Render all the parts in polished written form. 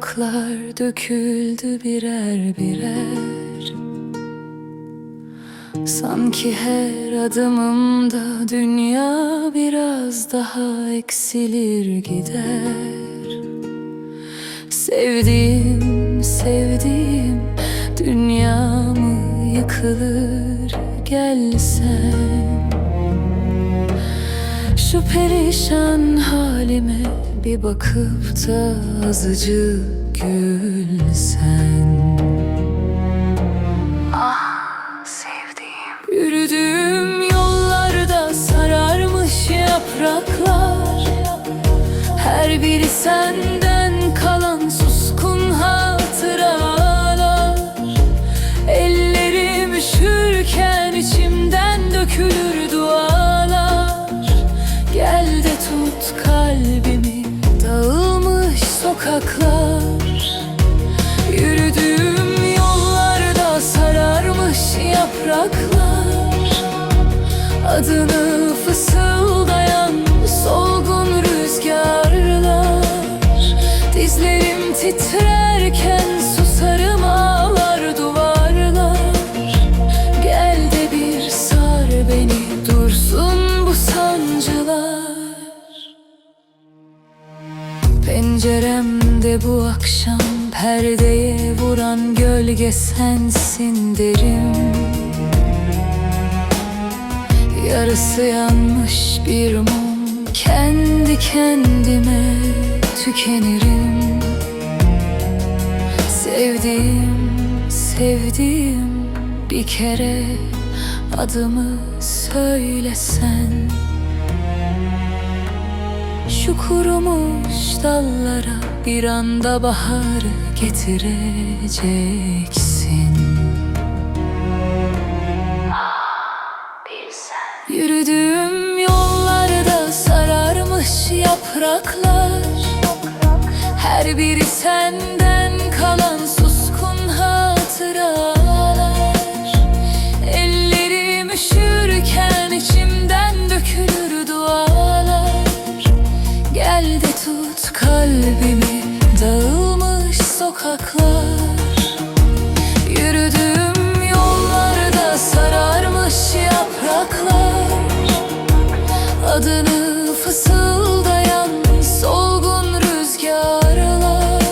yapraklar döküldü birer birer. Sanki her adımımda dünya biraz daha eksilir gider. Sevdiğim, sevdiğim dünyamı yıkılır gelsen. Şu perişan halime bir bakıp da azıcık gülsen. Ah sevdiğim. Yürüdüğüm yollarda sararmış yapraklar, her biri senden kalan suskun hatıralar. Ellerim üşürken içimden dökülür dualar. Gel de tut kalbimi, dağılmış sokaklar. Yürüdüğüm yollarda sararmış yapraklar, adını fısıldayan solgun rüzgarlar. Dizlerim titrerken susarım, ağlar duvarlar. Gel de bir sar beni, dursun bu sancılar. Penceremde bu akşam perdeye vuran gölge sensin derim. Yarısı yanmış bir mum, kendi kendime tükenirim. Sevdiğim, sevdiğim bir kere adımı söylesen. Şu kurumuş dallara bir anda baharı getireceksin. Yürüdüğüm yollarda sararmış yapraklar, her biri senden kalan suskun hatıralar. Ellerim üşürken içimden dökülür dualar. Gel de tut kalbimi, dağılmış sokaklar. Yürüdüğüm yollarda sararmış yapraklar, adını fısıldayan solgun rüzgarlar.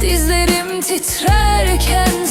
Dizlerim titrerken